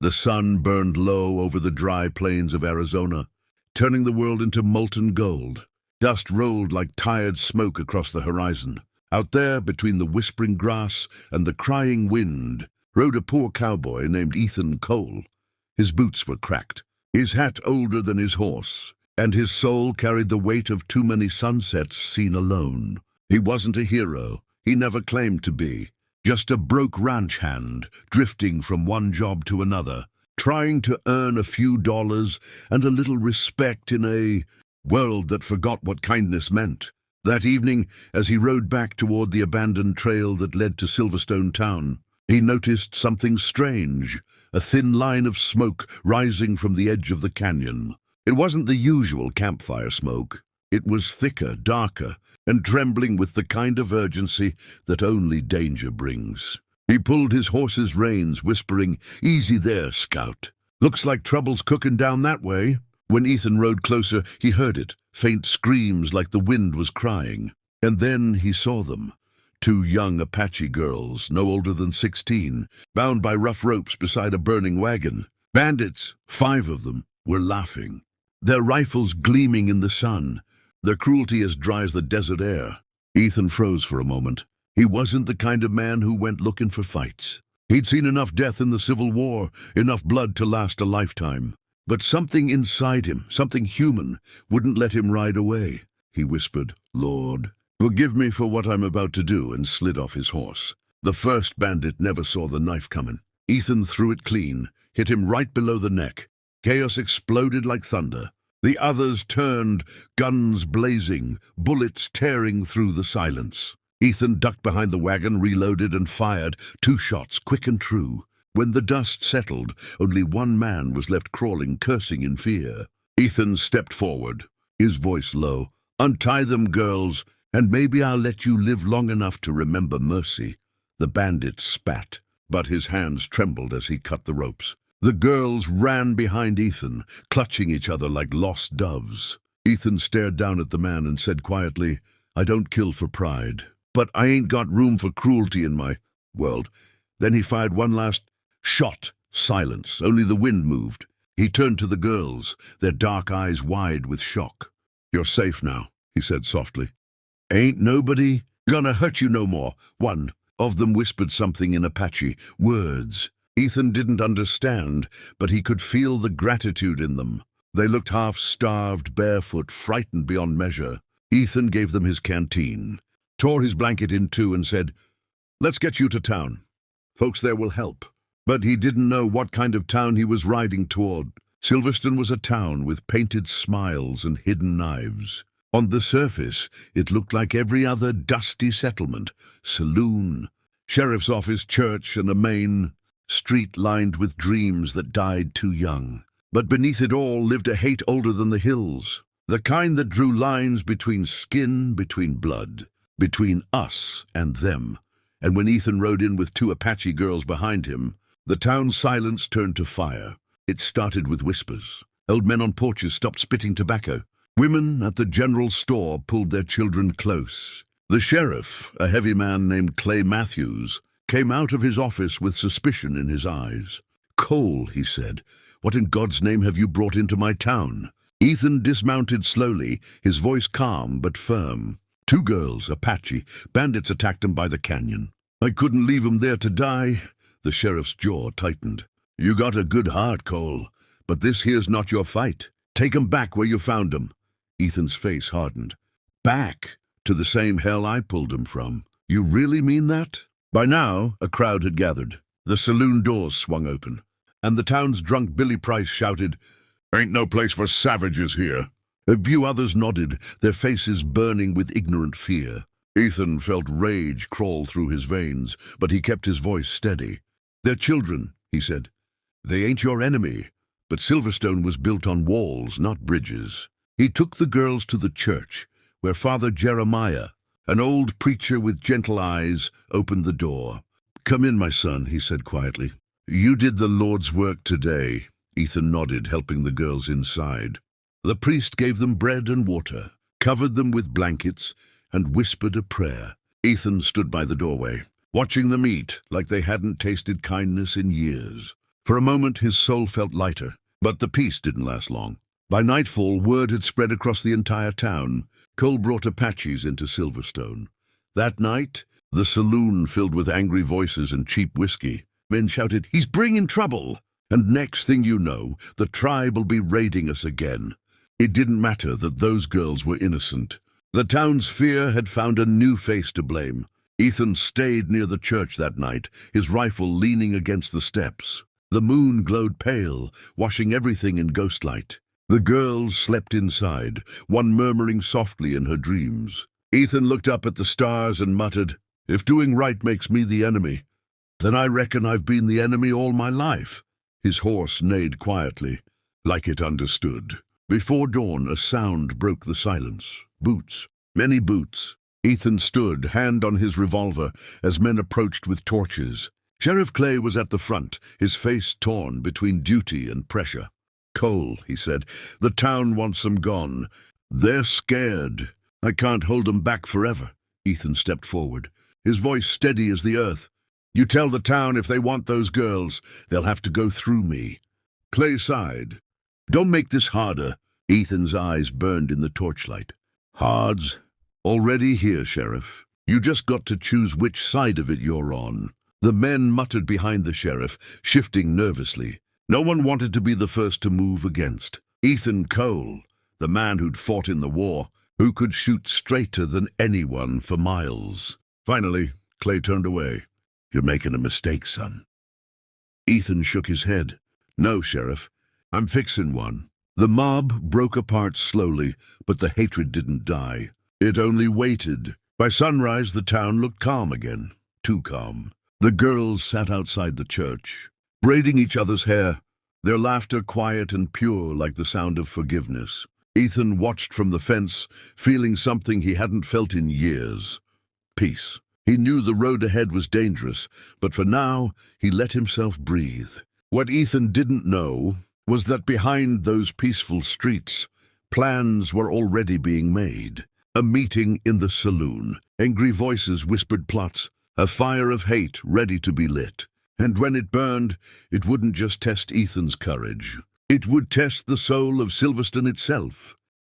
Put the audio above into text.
The sun burned low over the dry plains of Arizona, turning the world into molten gold. Dust rolled like tired smoke across the horizon. Out there, between the whispering grass and the crying wind, rode a poor cowboy named Ethan Cole. His boots were cracked, his hat older than his horse, and his soul carried the weight of too many sunsets seen alone. He wasn't a hero. He never claimed to be. Just a broke ranch hand, drifting from one job to another, trying to earn a few dollars and a little respect in a world that forgot what kindness meant. That evening, as he rode back toward the abandoned trail that led to Silverstone Town, he noticed something strange, a thin line of smoke rising from the edge of the canyon. It wasn't the usual campfire smoke. It was thicker, darker, and trembling with the kind of urgency that only danger brings. He pulled his horse's reins, whispering, "Easy there, Scout. Looks like trouble's cooking down that way." When Ethan rode closer, he heard it, faint screams like the wind was crying. And then he saw them. Two young Apache girls, no older than 16, bound by rough ropes beside a burning wagon. Bandits, 5 of them, were laughing, their rifles gleaming in the sun, their cruelty as dry as the desert air. Ethan froze for a moment. He wasn't the kind of man who went looking for fights. He'd seen enough death in the Civil War, enough blood to last a lifetime. But something inside him, something human, wouldn't let him ride away. He whispered, "Lord, forgive me for what I'm about to do," and slid off his horse. The first bandit never saw the knife coming. Ethan threw it clean, hit him right below the neck. Chaos exploded like thunder. The others turned, guns blazing, bullets tearing through the silence. Ethan ducked behind the wagon, reloaded and fired 2 shots, quick and true. When the dust settled, only one man was left crawling, cursing in fear. Ethan stepped forward, his voice low. "Untie them, girls, and maybe I'll let you live long enough to remember mercy." The bandit spat, but his hands trembled as he cut the ropes. The girls ran behind Ethan, clutching each other like lost doves. Ethan stared down at the man and said quietly, "I don't kill for pride, but I ain't got room for cruelty in my world." Then he fired one last shot. Silence. Only the wind moved. He turned to the girls, their dark eyes wide with shock. "You're safe now," he said softly. "Ain't nobody gonna hurt you no more." One of them whispered something in Apache, words Ethan didn't understand, but he could feel the gratitude in them. They looked half-starved, barefoot, frightened beyond measure. Ethan gave them his canteen, tore his blanket in 2 and said, "Let's get you to town. Folks there will help." But he didn't know what kind of town he was riding toward. Silverstone was a town with painted smiles and hidden knives. On the surface, it looked like every other dusty settlement: saloon, sheriff's office, church, and a main street lined with dreams that died too young. But beneath it all lived a hate older than the hills, the kind that drew lines between skin, between blood, between us and them. And when Ethan rode in with 2 Apache girls behind him, the town's silence turned to fire. It started with whispers. Old men on porches stopped spitting tobacco. Women at the general store pulled their children close. The sheriff, a heavy man named Clay Matthews, came out of his office with suspicion in his eyes. "Cole," he said, "what in God's name have you brought into my town?" Ethan dismounted slowly, his voice calm but firm. 2 girls, Apache, bandits attacked him by the canyon. "I couldn't leave 'em there to die." The sheriff's jaw tightened. "You got a good heart, Cole, but this here's not your fight. Take 'em back where you found 'em." Ethan's face hardened. "Back? To the same hell I pulled 'em from? You really mean that?" By now, a crowd had gathered. The saloon doors swung open, and the town's drunk Billy Price shouted, "Ain't no place for savages here." A few others nodded, their faces burning with ignorant fear. Ethan felt rage crawl through his veins, but he kept his voice steady. "They're children," he said. "They ain't your enemy." But Silverstone was built on walls, not bridges. He took the girls to the church, where Father Jeremiah, an old preacher with gentle eyes, opened the door. "Come in, my son," he said quietly. "You did the Lord's work today." Ethan nodded, helping the girls inside. The priest gave them bread and water, covered them with blankets, and whispered a prayer. Ethan stood by the doorway, watching them eat like they hadn't tasted kindness in years. For a moment his soul felt lighter, but the peace didn't last long. By nightfall, word had spread across the entire town. Cole brought Apaches into Silverstone. That night, the saloon filled with angry voices and cheap whiskey. Men shouted, "He's bringing trouble!" And next thing you know, the tribe will be raiding us again. It didn't matter that those girls were innocent. The town's fear had found a new face to blame. Ethan stayed near the church that night, his rifle leaning against the steps. The moon glowed pale, washing everything in ghostlight. The girls slept inside, one murmuring softly in her dreams. Ethan looked up at the stars and muttered, "If doing right makes me the enemy, then I reckon I've been the enemy all my life." His horse neighed quietly, like it understood. Before dawn, a sound broke the silence. Boots. Many boots. Ethan stood, hand on his revolver, as men approached with torches. Sheriff Clay was at the front, his face torn between duty and pressure. "Cole," he said, "the town wants them gone. They're scared. I can't hold them back forever." Ethan stepped forward, his voice steady as the earth. "You tell the town if they want those girls, they'll have to go through me." Clay sighed. "Don't make this harder." Ethan's eyes burned in the torchlight. "Hard's already here, Sheriff. You just got to choose which side of it you're on." The men muttered behind the sheriff, shifting nervously. No one wanted to be the first to move against. Ethan Cole, the man who'd fought in the war, who could shoot straighter than anyone for miles. Finally, Clay turned away. "You're making a mistake, son." Ethan shook his head. "No, Sheriff. I'm fixing one." The mob broke apart slowly, but the hatred didn't die. It only waited. By sunrise, the town looked calm again. Too calm. The girls sat outside the church, braiding each other's hair, their laughter quiet and pure like the sound of forgiveness. Ethan watched from the fence, feeling something he hadn't felt in years. Peace. He knew the road ahead was dangerous, but for now, he let himself breathe. What Ethan didn't know was that behind those peaceful streets, plans were already being made. A meeting in the saloon. Angry voices whispered plots, a fire of hate ready to be lit. And when it burned, it wouldn't just test Ethan's courage. It would test the soul of Silverstone itself.